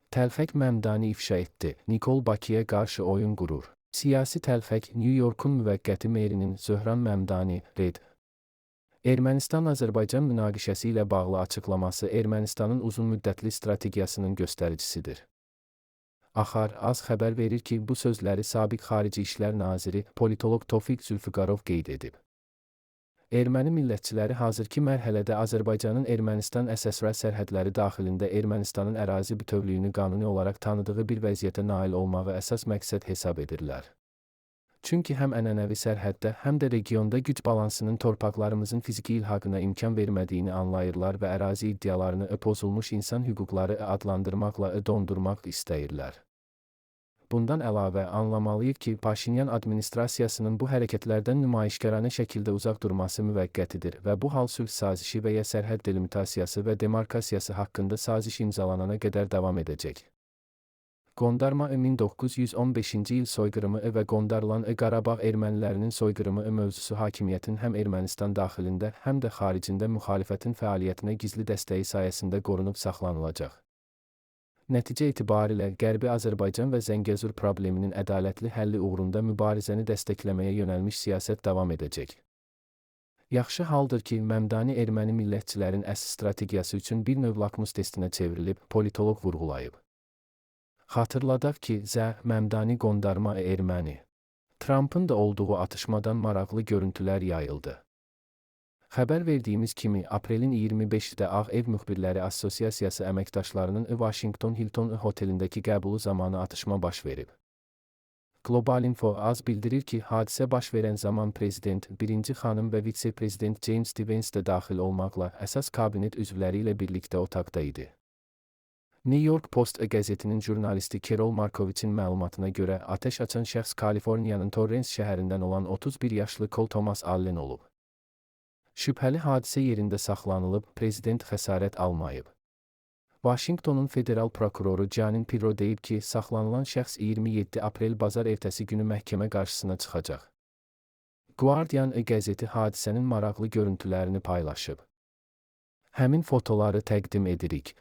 Təlfəq Məmdani ifşa etdi. Nikol Bakıya qarşı oyun qurur. Siyasi təlfəq New Yorkun müvəqqəti merinin Zöhran Məmdani, Red. Ermənistan-Azərbaycan münaqişəsi ilə bağlı açıqlaması Ermənistanın uzunmüddətli strategiyasının göstəricisidir. Axar az xəbər verir ki, bu sözləri sabiq Xarici İşlər Naziri, politoloq Tofiq Zülfüqarov qeyd edib. Erməni millətçiləri hazırki mərhələdə Azərbaycanın Ermənistan əsasra sərhədləri daxilində Ermənistanın ərazi bütövlüyünü qanuni olaraq tanıdığı bir vəziyyətə nail olmağı əsas məqsəd hesab edirlər. Çünki həm ənənəvi sərhəddə, həm də regionda güc balansının torpaqlarımızın fiziki ilhaqına imkan vermədiyini anlayırlar və ərazi iddialarını pozulmuş insan hüquqları adlandırmaqla dondurmaq istəyirlər. Bundan əlavə anlamalıyıq ki, Paşinyan administrasiyasının bu hərəkətlərdən nümayişkarane şəkildə uzaq durması müvəqqətidir və bu hal sülh sazişi və ya sərhəd delimitasiyası və demarkasiyası haqqında saziş imzalanana qədər davam edəcək. Qondarma 1915-ci il soyqırımı və qondarılan Qarabağ ermənilərinin soyqırımı mövzusu hakimiyyətin həm Ermənistan daxilində, həm də xaricində müxalifətin fəaliyyətinə gizli dəstəyi sayəsində qorunub saxlanılacaq. Nəticə etibarilə Qərbi Azərbaycan və Zəngəzur probleminin ədalətli həlli uğrunda mübarizəni dəstəkləməyə yönəlmiş siyasət davam edəcək. Yaxşı haldır ki, Məmdani erməni millətçilərin əsas strategiyası üçün bir növ lakmus testinə çevrilib, politoloq vurğulayıb. Xatırladaq ki, Məmdani qondarma erməni. Trumpın da olduğu atışmadan maraqlı görüntülər yayıldı. Xəbər verdiyimiz kimi, aprelin 25-də Ağ Ev Müxbirləri Assosiasiyası əməkdaşlarının Washington Hilton otelindəki qəbulu zamanı atışma baş verib. Global Info az bildirir ki, hadisə baş verən zaman prezident, birinci xanım və vitse-prezident James Stevens də daxil olmaqla əsas kabinet üzvləri ilə birlikdə otaqda idi. New York Post qəzetinin jurnalisti Carol Markoviçin məlumatına görə atəş açan şəxs Kaliforniyanın Torrance şəhərindən olan 31 yaşlı Cole Thomas Allen olub. Şübhəli hadisə yerində saxlanılıb, prezident xəsarət almayıb. Washingtonun federal prokuroru Janin Pirro deyib ki, saxlanılan şəxs 27 aprel bazar ertəsi günü məhkəmə qarşısına çıxacaq. Guardian qəzeti hadisənin maraqlı görüntülərini paylaşıb. Həmin fotoları təqdim edirik.